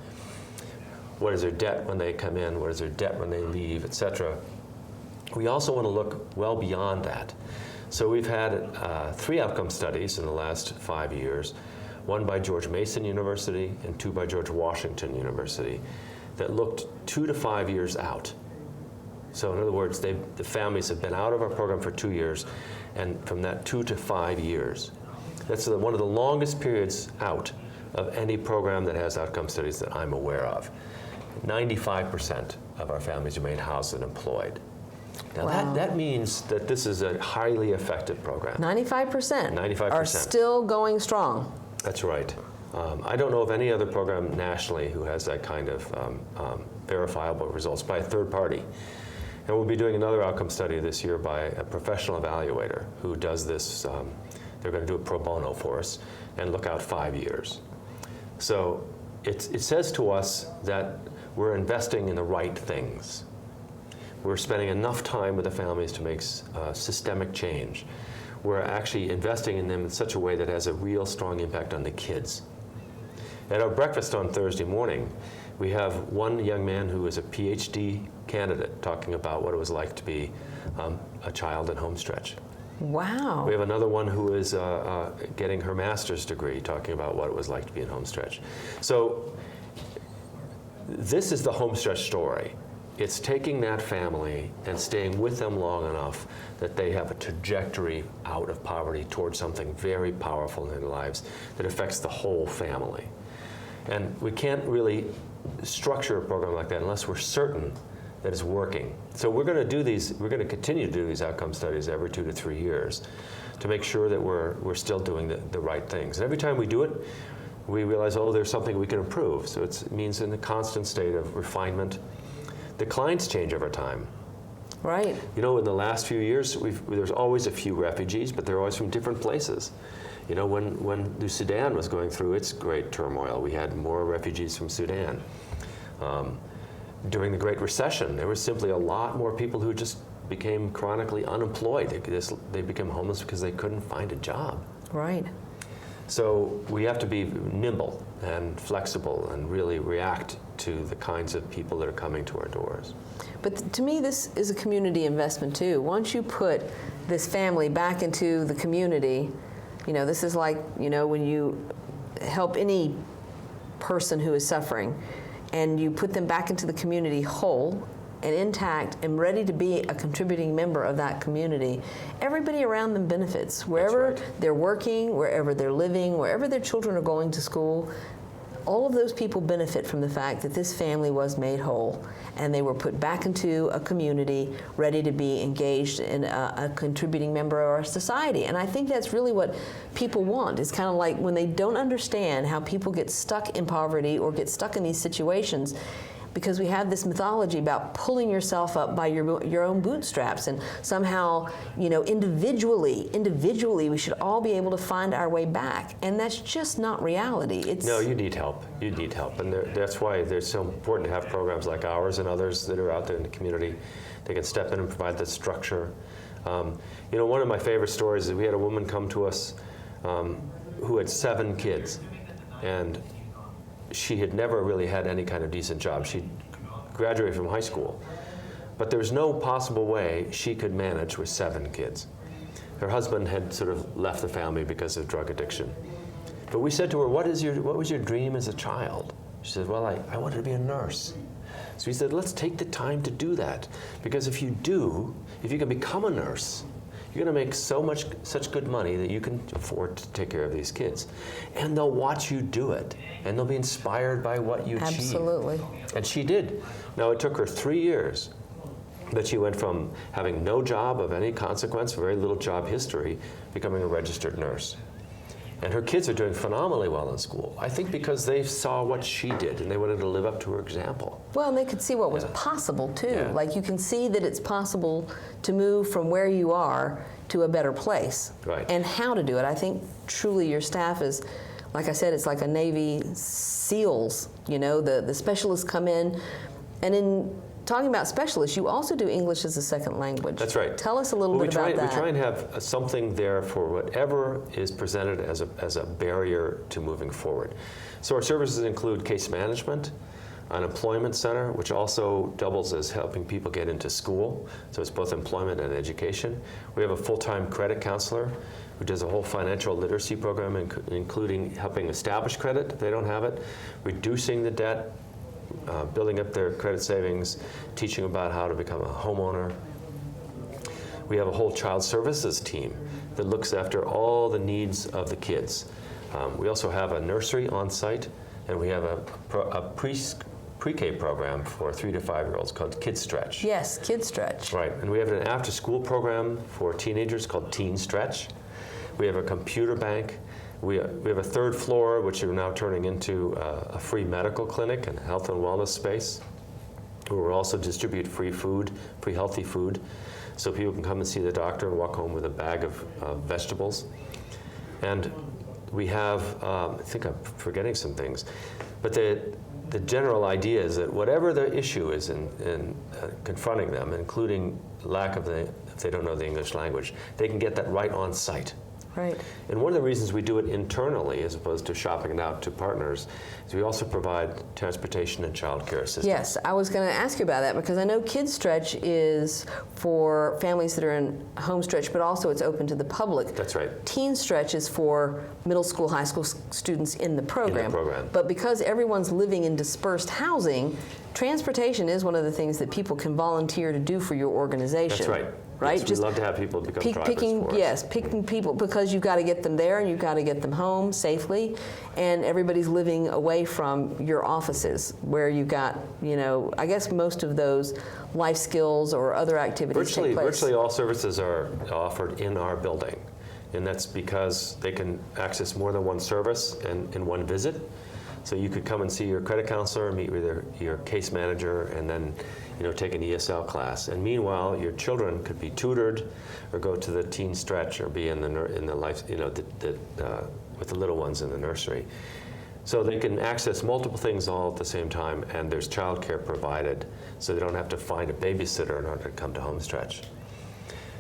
what is their debt when they come in, what is their debt when they leave, etc. We also want to look well beyond that. So we've had 3 outcome studies in the last 5 years, 1 by George Mason University and 2 by George Washington University, that looked 2 to 5 years out. So in other words, the families have been out of our program for 2 years, and from that 2 to 5 years. That's one of the longest periods out of any program that has outcome studies that I'm aware of. 95% of our families remain housed and employed. Now that means that this is a highly effective program. 95% are still going strong. That's right. I don't know of any other program nationally who has that kind of verifiable results by a third party. And we'll be doing another outcome study this year by a professional evaluator who does this. They're going to do it pro bono for us and look out 5 years. So it says to us that we're investing in the right things. We're spending enough time with the families to make systemic change. We're actually investing in them in such a way that has a real strong impact on the kids. At our breakfast on Thursday morning, we have one young man who is a PhD candidate talking about what it was like to be a child in Homestretch. Wow. We have another one who is getting her master's degree talking about what it was like to be in Homestretch. So this is the Homestretch story. It's taking that family and staying with them long enough that they have a trajectory out of poverty towards something very powerful in their lives that affects the whole family. And we can't really structure a program like that unless we're certain that it's working. So we're going to continue to do these outcome studies every 2 to 3 years to make sure that we're still doing the right things. And every time we do it, we realize, oh, there's something we can improve. So it means in a constant state of refinement. The clients change over time. Right. You know, in the last few years, there's always a few refugees, but they're always from different places. You know, when the Sudan was going through its great turmoil, we had more refugees from Sudan. During the Great Recession, there was simply a lot more people who just became chronically unemployed. They became homeless because they couldn't find a job. Right. So we have to be nimble and flexible and really react to the kinds of people that are coming to our doors. But to me, this is a community investment too. Once you put this family back into the community, you know, this is like, you know, when you help any person who is suffering and you put them back into the community whole and intact and ready to be a contributing member of that community, everybody around them benefits. Wherever they're working, wherever they're living, wherever their children are going to school, all of those people benefit from the fact that this family was made whole and they were put back into a community ready to be engaged in a contributing member of our society. And I think that's really what people want. It's kind of like when they don't understand how people get stuck in poverty or get stuck in these situations, because we have this mythology about pulling yourself up by your own bootstraps, and somehow, individually, we should all be able to find our way back, and that's just not reality. No, you need help. You need help, and that's why it's so important to have programs like ours and others that are out there in the community. They can step in and provide the structure. One of my favorite stories is we had a woman come to us who had 7 kids, and she had never really had any kind of decent job. She graduated from high school, but there was no possible way she could manage with 7 kids. Her husband had sort of left the family because of drug addiction. But we said to her, what was your dream as a child? She said, well, I wanted to be a nurse. So we said, let's take the time to do that, because if you can become a nurse, you're going to make such good money that you can afford to take care of these kids. And they'll watch you do it, and they'll be inspired by what you achieve. Absolutely. And she did. Now, it took her 3 years, but she went from having no job of any consequence, very little job history, becoming a registered nurse. And her kids are doing phenomenally well in school. I think because they saw what she did and they wanted to live up to her example. Well, and they could see what was possible too. Yeah. Like you can see that it's possible to move from where you are to a better place. Right. And how to do it. I think truly your staff is, like I said, it's like a Navy SEALs. The specialists come in, and in talking about specialists, you also do English as a second language. That's right. Tell us a little bit about that. We try and have something there for whatever is presented as a barrier to moving forward. So our services include case management, an employment center, which also doubles as helping people get into school. So it's both employment and education. We have a full-time credit counselor who does a whole financial literacy program, including helping establish credit if they don't have it, reducing the debt, building up their credit savings, teaching about how to become a homeowner. We have a whole child services team that looks after all the needs of the kids. We also have a nursery on site, and we have a pre-K program for 3 to 5-year-olds called Homestretch. Yes, Homestretch. Right, and we have an after-school program for teenagers called Homestretch. We have a computer bank. We have a 3rd floor, which are now turning into a free medical clinic and health and wellness space, where we also distribute free food, free healthy food, so people can come and see the doctor and walk home with a bag of vegetables. And we have, I think I'm forgetting some things, but the general idea is that whatever the issue is in confronting them, including lack of if they don't know the English language, they can get that right on site. Right. And one of the reasons we do it internally as opposed to shopping it out to partners is we also provide transportation and child care assistance. Yes, I was going to ask you about that because I know Homestretch is for families that are in Homestretch, but also it's open to the public. That's right. Homestretch is for middle school, high school students in the program. In the program. But because everyone's living in dispersed housing, transportation is one of the things that people can volunteer to do for your organization. That's right. Right? Yes, we'd love to have people become drivers for us. Yes, picking people, because you've got to get them there and you've got to get them home safely, and everybody's living away from your offices where you've got, I guess most of those life skills or other activities take place. Virtually all services are offered in our building, and that's because they can access more than one service in one visit. So you could come and see your credit counselor, meet with your case manager, and then take an ESL class. And meanwhile, your children could be tutored, or go to the Homestretch, or be in the life, with the little ones in the nursery. So they can access multiple things all at the same time, and there's childcare provided, so they don't have to find a babysitter in order to come to Homestretch.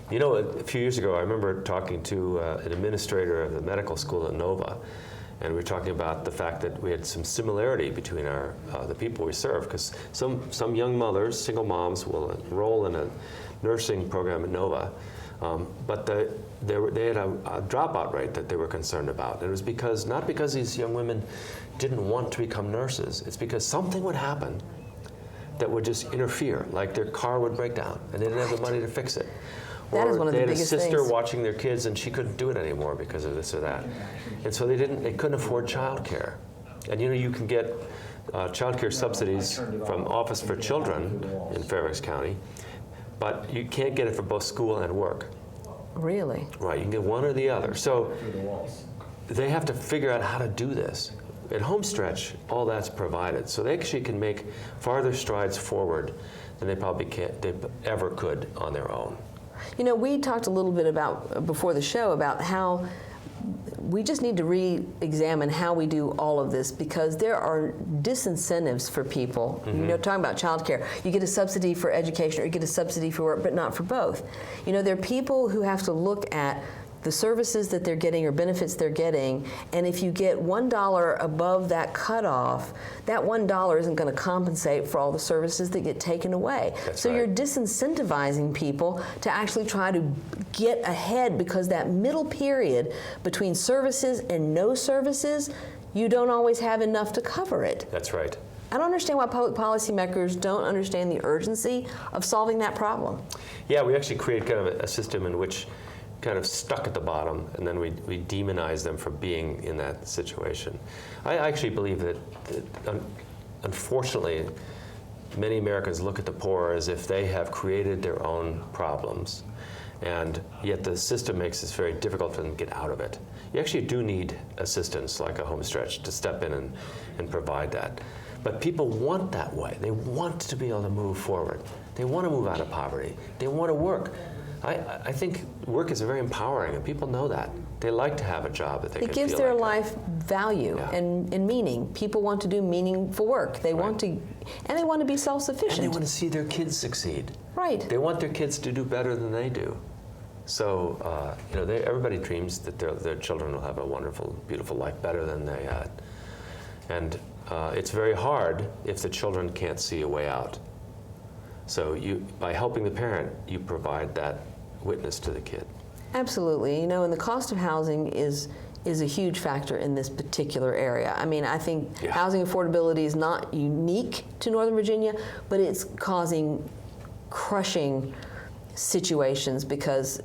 A few years ago, I remember talking to an administrator of the medical school at Nova, and we were talking about the fact that we had some similarity between the people we serve, because some young mothers, single moms, will enroll in a nursing program at Nova, but they had a dropout rate that they were concerned about. And it was not because these young women didn't want to become nurses, it's because something would happen that would just interfere, like their car would break down and they didn't have the money to fix it. That is one of the biggest things. They had a sister watching their kids and she couldn't do it anymore because of this or that. And so they couldn't afford childcare. And you can get childcare subsidies from Office for Children in Fairfax County, but you can't get it for both school and work. Really? Right, you can get one or the other. So they have to figure out how to do this. at Homestretch, all that's provided. So they actually can make farther strides forward than they ever could on their own. You know, we talked a little bit about, before the show, about how we just need to re-examine how we do all of this, because there are disincentives for people. You know, talking about child care, you get a subsidy for education or you get a subsidy for work, but not for both. You know, there are people who have to look at the services that they're getting or benefits they're getting, and if you get $1 above that cutoff, that $1 isn't going to compensate for all the services that get taken away. That's so right. You're disincentivizing people to actually try to get ahead, because that middle period between services and no services, you don't always have enough to cover it. That's right. I don't understand why public policymakers don't understand the urgency of solving that problem. Yeah, we actually create kind of a system in which kind of stuck at the bottom, and then we demonize them for being in that situation. I actually believe that unfortunately, many Americans look at the poor as if they have created their own problems, and yet the system makes it very difficult for them to get out of it. You actually do need assistance like a Homestretch to step in and provide that. But people want that way. They want to be able to move forward. They want to move out of poverty. They want to work. I think work is very empowering, and people know that. They like to have a job that they can feel like. It gives their life value and meaning. People want to do meaningful work. They want to, and they want to be self-sufficient. And they want to see their kids succeed. Right. They want their kids to do better than they do. So, you know, everybody dreams that their children will have a wonderful, beautiful life, better than they had. And it's very hard if the children can't see a way out. So by helping the parent, you provide that witness to the kid. Absolutely. You know, and the cost of housing is a huge factor in this particular area. I mean, I think housing affordability is not unique to Northern Virginia, but it's causing crushing situations, because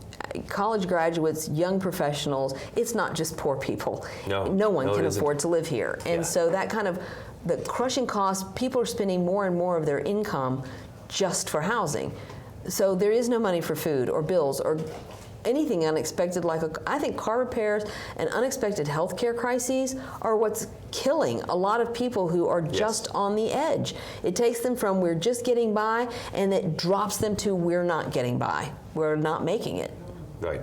college graduates, young professionals, it's not just poor people. No one can afford to live here. And so that kind of, the crushing cost, people are spending more and more of their income just for housing. So there is no money for food or bills or anything unexpected, like I think car repairs and unexpected healthcare crises are what's killing a lot of people who are just on the edge. It takes them from we're just getting by, and it drops them to we're not getting by. We're not making it. Right.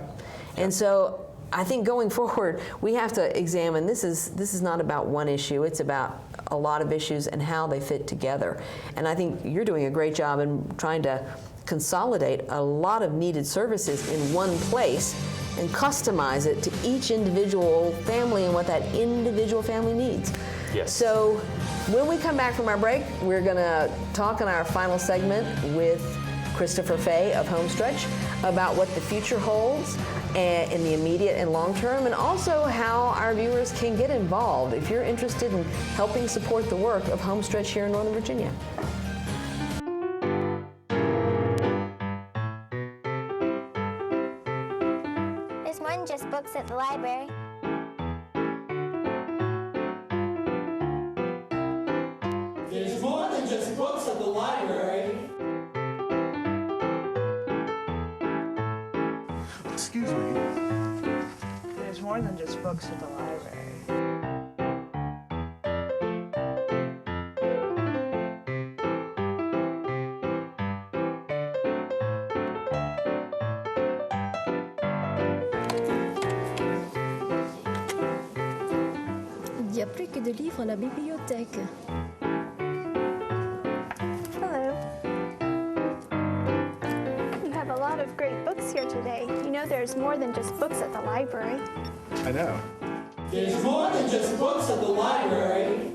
And so I think going forward, we have to examine, this is not about one issue, it's about a lot of issues and how they fit together. And I think you're doing a great job in trying to consolidate a lot of needed services in one place and customize it to each individual family and what that individual family needs. Yes. So when we come back from our break, we're going to talk in our final segment with Christopher Fay of Homestretch about what the future holds in the immediate and long term, and also how our viewers can get involved if you're interested in helping support the work of Homestretch here in Northern Virginia. There's more than just books at the library. There's more than just books at the library. Excuse me. There's more than just books at the library. Il y a plus que de livres à la bibliothèque. Hello. You have a lot of great books here today. You know there's more than just books at the library. I know. There's more than just books at the library.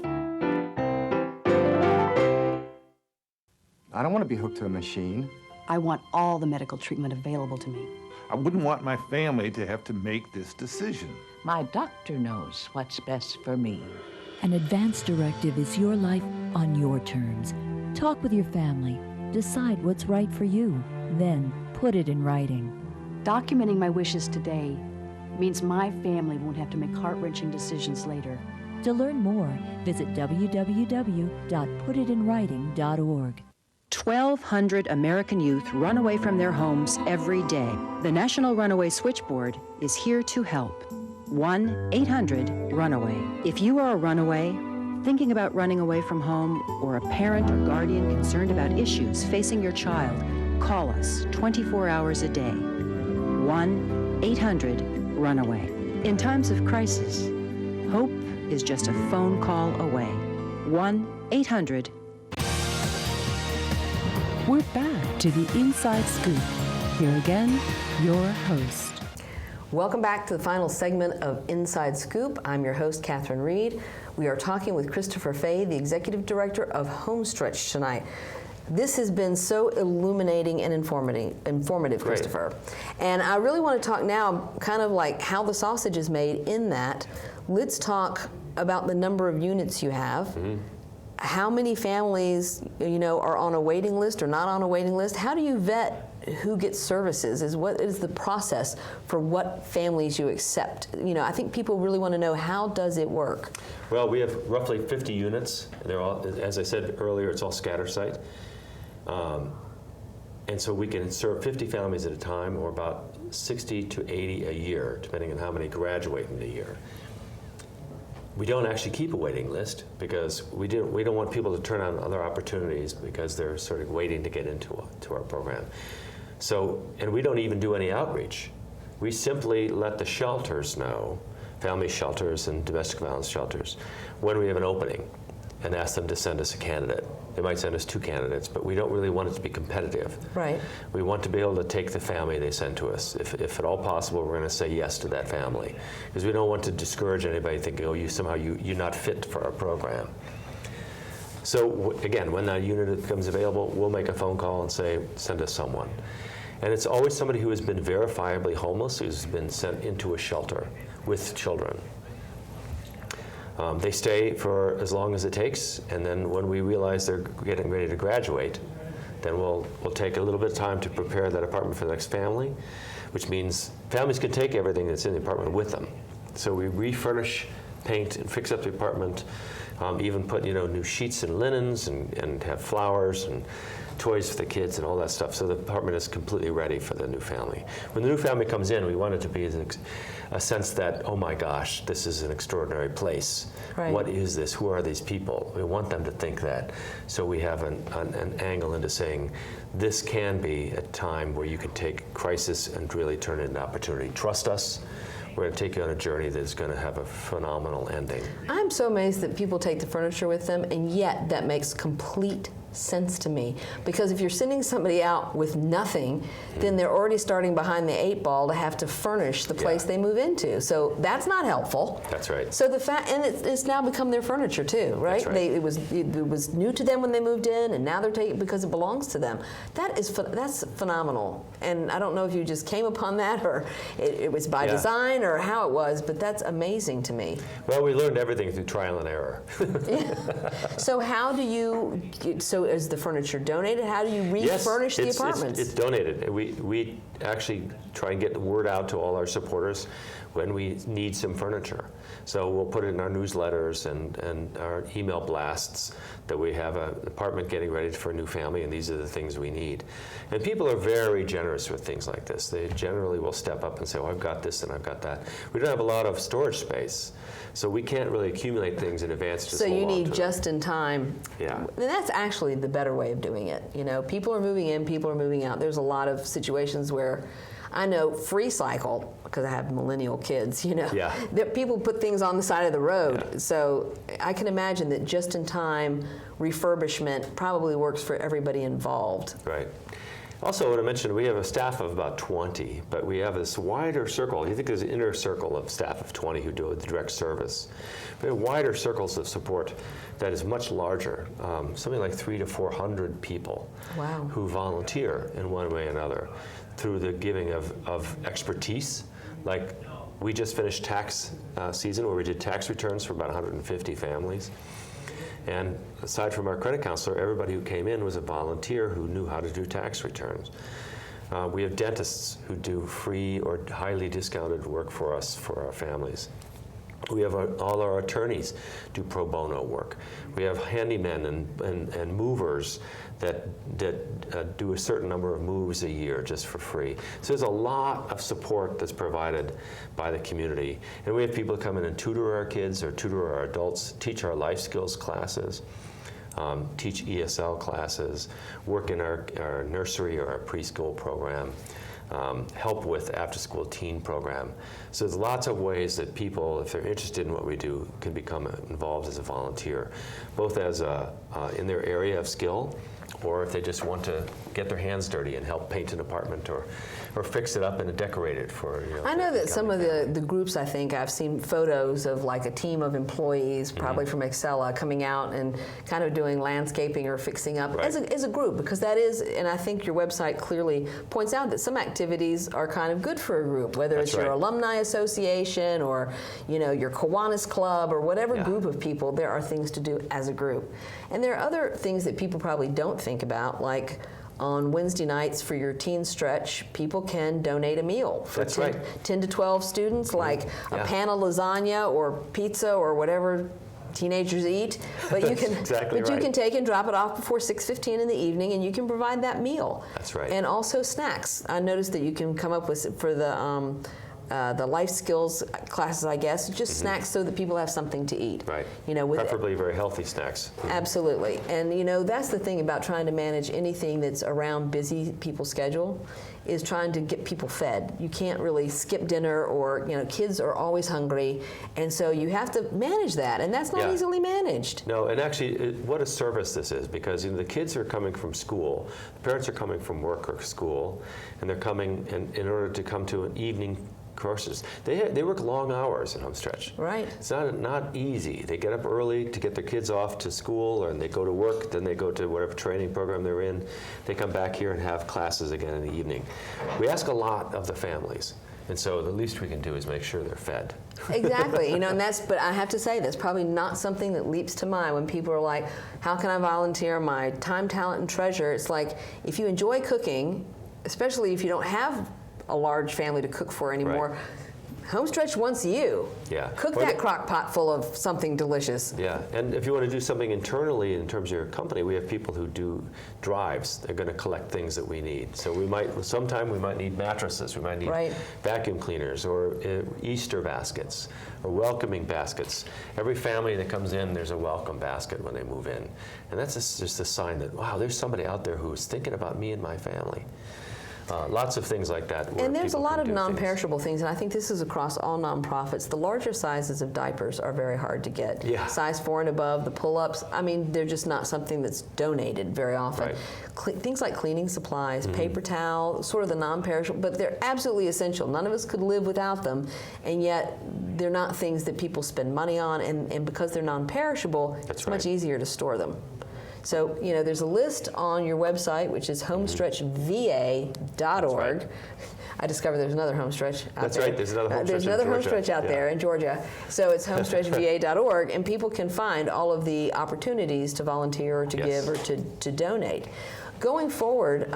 I don't want to be hooked to a machine. I want all the medical treatment available to me. I wouldn't want my family to have to make this decision. My doctor knows what's best for me. An advance directive is your life on your terms. Talk with your family. Decide what's right for you. Then put it in writing. Documenting my wishes today means my family won't have to make heart-wrenching decisions later. To learn more, visit www.putitinwriting.org. 1,200 American youth run away from their homes every day. The National Runaway Switchboard is here to help. 1-800-RUNAWAY. If you are a runaway, thinking about running away from home, or a parent or guardian concerned about issues facing your child, call us 24 hours a day. 1-800-RUNAWAY. In times of crisis, hope is just a phone call away. 1-800. We're back to the Inside Scoop. Here again, your host. Welcome back to the final segment of Inside Scoop. I'm your host, Catherine Reed. We are talking with Christopher Fay, the Executive Director of Homestretch tonight. This has been so illuminating and informative, Christopher. And I really want to talk now kind of like how the sausage is made in that. Let's talk about the number of units you have. Mm-hmm. How many families, are on a waiting list or not on a waiting list? How do you vet who gets services? What is the process for what families you accept? I think people really want to know, how does it work? Well, we have roughly 50 units. They're all, as I said earlier, it's all scatter site. And so we can serve 50 families at a time, or about 60 to 80 a year, depending on how many graduate in a year. We don't actually keep a waiting list because we don't want people to turn on other opportunities because they're sort of waiting to get into our program. So, and we don't even do any outreach. We simply let the shelters know, family shelters and domestic violence shelters, when we have an opening, and ask them to send us a candidate. They might send us 2 candidates, but we don't really want it to be competitive. Right. We want to be able to take the family they send to us. If at all possible, we're going to say yes to that family, because we don't want to discourage anybody thinking, oh, you're not fit for our program. So again, when that unit becomes available, we'll make a phone call and say, send us someone. And it's always somebody who has been verifiably homeless, who's been sent into a shelter with children. They stay for as long as it takes, and then when we realize they're getting ready to graduate, then we'll take a little bit of time to prepare that apartment for the next family, which means families can take everything that's in the apartment with them. So we refurnish, paint, and fix up the apartment, even put new sheets and linens, and have flowers and toys for the kids and all that stuff, so the apartment is completely ready for the new family. When the new family comes in, we want it to be a sense that, oh my gosh, this is an extraordinary place. Right. What is this? Who are these people? We want them to think that. So we have an angle into saying, this can be a time where you can take crisis and really turn it into opportunity. Trust us. We're going to take you on a journey that's going to have a phenomenal ending. I'm so amazed that people take the furniture with them, and yet that makes complete sense to me. Because if you're sending somebody out with nothing, then they're already starting behind the 8 ball to have to furnish the place they move into. So that's not helpful. That's right. So and it's now become their furniture too, right? That's right. It was new to them when they moved in, and now they're taking it because it belongs to them. That's phenomenal. And I don't know if you just came upon that, or it was by design, or how it was, but that's amazing to me. Well, we learned everything through trial and error. So how do you? So is the furniture donated? How do you refurnish the apartments? It's donated. We actually try and get the word out to all our supporters when we need some furniture. So we'll put it in our newsletters and our email blasts that we have an apartment getting ready for a new family, and these are the things we need. And people are very generous with things like this. They generally will step up and say, oh, I've got this and I've got that. We don't have a lot of storage space, so we can't really accumulate things in advance. So you need just in time. Yeah. And that's actually the better way of doing it. People are moving in, people are moving out. There's a lot of situations where I know Free Cycle, because I have millennial kids, that people put things on the side of the road. Yeah. So I can imagine that just-in-time refurbishment probably works for everybody involved. Right. Also, I want to mention, we have a staff of about 20, but we have this wider circle. You think there's an inner circle of staff of 20 who do the direct service. We have wider circles of support that is much larger, something like 300 to 400 people who volunteer in one way or another through the giving of expertise. Like, we just finished tax season where we did tax returns for about 150 families. And aside from our credit counselor, everybody who came in was a volunteer who knew how to do tax returns. We have dentists who do free or highly discounted work for us, for our families. We have all our attorneys do pro bono work. We have handymen and movers that do a certain number of moves a year just for free. So there's a lot of support that's provided by the community. And we have people come in and tutor our kids or tutor our adults, teach our life skills classes, teach ESL classes, work in our nursery or our preschool program. Help with after-school teen program. So there's lots of ways that people, if they're interested in what we do, can become involved as a volunteer, both as in their area of skill, or if they just want to get their hands dirty and help paint an apartment or fix it up and decorate it for, you know. I know that some of the groups, I think, I've seen photos of like a team of employees, probably from Excella, coming out and kind of doing landscaping or fixing up as a group, because that is, and I think your website clearly points out that some activities are kind of good for a group, whether it's your alumni association or, you know, your Kiwanis Club or whatever group of people, there are things to do as a group. And there are other things that people probably don't think about, like on Wednesday nights for your teen stretch, people can donate a meal for 10 to 12 students, like a pan of lasagna or pizza or whatever teenagers eat. But you can, you can take and drop it off before 6:15 in the evening, and you can provide that meal. That's right. And also snacks. I noticed that you can come up with for the life skills classes, I guess, just snacks so that people have something to eat. Right. You know, preferably very healthy snacks. Absolutely. And you know, that's the thing about trying to manage anything that's around busy people's schedule, is trying to get people fed. You can't really skip dinner, or, you know, kids are always hungry, and so you have to manage that, and that's not easily managed. No, and actually, what a service this is, because, you know, the kids are coming from school, the parents are coming from work or school, and they're coming in order to come to an evening courses. They work long hours at Homestretch. Right. It's not easy. They get up early to get their kids off to school, and they go to work, then they go to whatever training program they're in. They come back here and have classes again in the evening. We ask a lot of the families, and so the least we can do is make sure they're fed. Exactly. You know, and but I have to say, that's probably not something that leaps to mind when people are like, how can I volunteer my time, talent, and treasure? It's like, if you enjoy cooking, especially if you don't have a large family to cook for anymore, Homestretch wants you. Yeah. Cook that crock pot full of something delicious. Yeah, and if you want to do something internally in terms of your company, we have people who do drives. They're going to collect things that we need. So sometime we might need mattresses, we might need vacuum cleaners, or Easter baskets, or welcoming baskets. Every family that comes in, there's a welcome basket when they move in. And that's just a sign that, wow, there's somebody out there who's thinking about me and my family. Lots of things like that. And there's a lot of non-perishable things, and I think this is across all nonprofits. The larger sizes of diapers are very hard to get. Yeah. Size 4 and above, the pull-ups, I mean, they're just not something that's donated very often. Right. Things like cleaning supplies, paper towel, sort of the non-perishable, but they're absolutely essential. None of us could live without them, and yet they're not things that people spend money on, and because they're non-perishable, it's much easier to store them. So, you know, there's a list on your website, which is homestretchva.org. I discovered there's another Homestretch out there. That's right, there's another Homestretch There's another Homestretch out there in Georgia. So it's homestretchva.org, and people can find all of the opportunities to volunteer or to give or to donate. Going forward,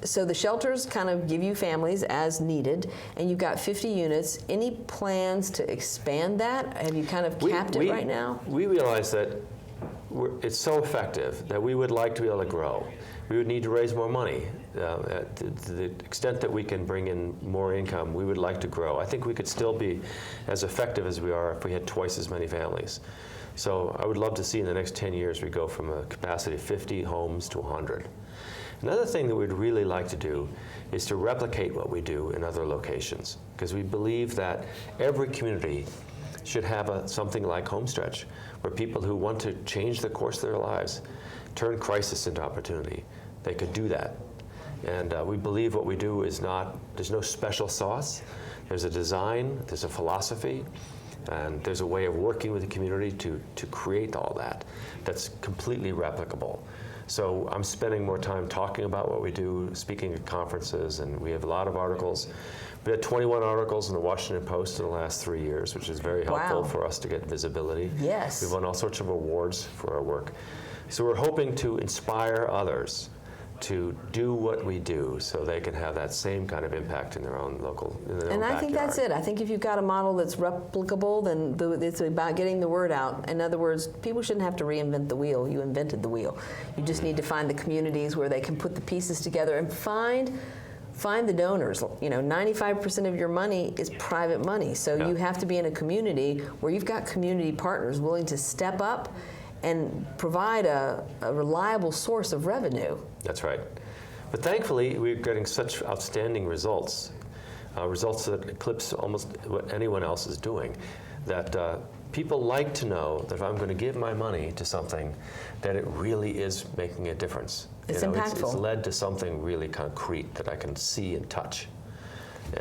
so the shelters kind of give you families as needed, and you've got 50 units. Any plans to expand that? Have you kind of capped it right now? We realize that it's so effective that we would like to be able to grow. We would need to raise more money. To the extent that we can bring in more income, we would like to grow. I think we could still be as effective as we are if we had twice as many families. So I would love to see in the next 10 years we go from a capacity of 50 homes to 100. Another thing that we'd really like to do is to replicate what we do in other locations, because we believe that every community should have something like Homestretch, where people who want to change the course of their lives, turn crisis into opportunity, they could do that. And we believe what we do is there's no special sauce. There's a design, there's a philosophy, and there's a way of working with the community to create all that that's completely replicable. So I'm spending more time talking about what we do, speaking at conferences, and we have a lot of articles. We had 21 articles in the Washington Post in the last 3 years, which is very helpful for us to get visibility. Yes. We've won all sorts of awards for our work. So we're hoping to inspire others to do what we do so they can have that same kind of impact in their own local, in their own I think that's it. I think if you've got a model that's replicable, then it's about getting the word out. In other words, people shouldn't have to reinvent the wheel. You invented the wheel. You just need to find the communities where they can put the pieces together and find the donors. 95% of your money is private money. So you have to be in a community where you've got community partners willing to step up and provide a reliable source of revenue. That's right. But thankfully, we're getting such outstanding results, results that eclipse almost what anyone else is doing, that people like to know that if I'm going to give my money to something, that it really is making a difference. It's impactful. It's led to something really concrete that I can see and touch.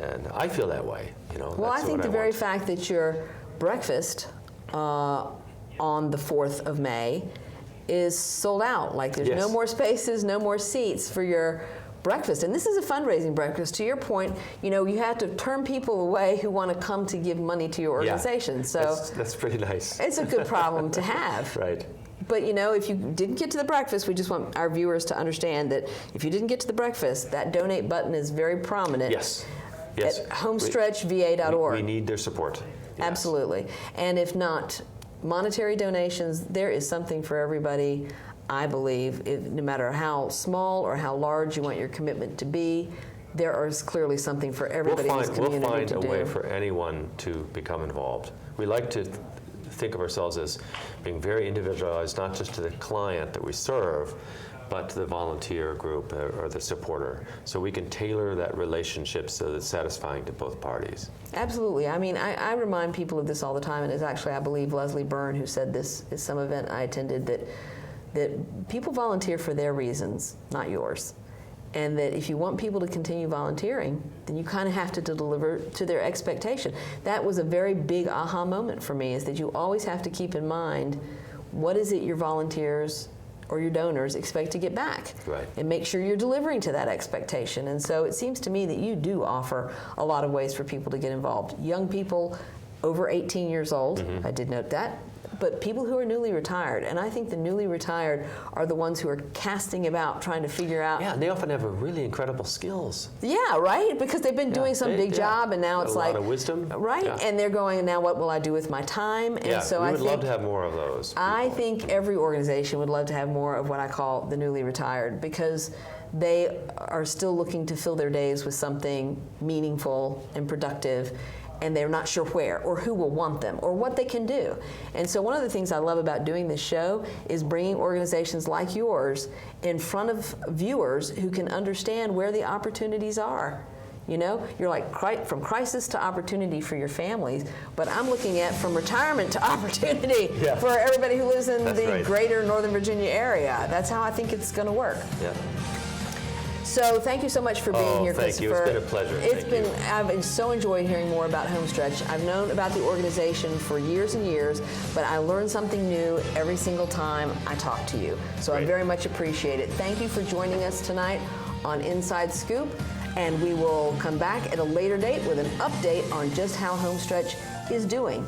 And I feel that way. Well, I think the very fact that your breakfast on the 4th of May is sold out. Like there's no more spaces, no more seats for your breakfast. And this is a fundraising breakfast. To your point, you have to turn people away who want to come to give money to your organization. So that's pretty nice. It's a good problem to have. Right. But if you didn't get to the breakfast, we just want our viewers to understand that if you didn't get to the breakfast, that donate button is very prominent. Yes. At homestretchva.org. We need their support. Yes. Absolutely. And if not monetary donations, there is something for everybody, I believe. No matter how small or how large you want your commitment to be, there is clearly something for everybody in this community to do. We'll find a way for anyone to become involved. We like to think of ourselves as being very individualized, not just to the client that we serve, but to the volunteer group or the supporter. So we can tailor that relationship so that it's satisfying to both parties. Absolutely. I mean, I remind people of this all the time, and it's actually, I believe, Leslie Byrne who said this at some event I attended, that people volunteer for their reasons, not yours. And that if you want people to continue volunteering, then you kind of have to deliver to their expectation. That was a very big aha moment for me, is that you always have to keep in mind, what is it your volunteers or your donors expect to get back? Right. And make sure you're delivering to that expectation. And so it seems to me that you do offer a lot of ways for people to get involved. Young people over 18 years old, I did note that, but people who are newly retired. And I think the newly retired are the ones who are casting about trying to figure out. Yeah, and they often have really incredible skills. Yeah, right? Because they've been doing some big job, and now it's a like. A lot of wisdom. Right? Yeah. And they're going, now what will I do with my time? And so we I would think, love to have more of those people. I think every organization would love to have more of what I call the newly retired, because they are still looking to fill their days with something meaningful and productive, and they're not sure where or who will want them or what they can do. And so one of the things I love about doing this show is bringing organizations like yours in front of viewers who can understand where the opportunities are. You're like from crisis to opportunity for your families, but I'm looking at from retirement to opportunity for everybody who lives in the greater Northern Virginia area. That's how I think it's going to work. Yeah. So thank you so much for being here, Christopher. Thank you. It's been a pleasure. I've so enjoyed hearing more about Homestretch. I've known about the organization for years and years, but I learn something new every single time I talk to you. So I very much appreciate it. Thank you for joining us tonight on Inside Scoop, and we will come back at a later date with an update on just how Homestretch is doing.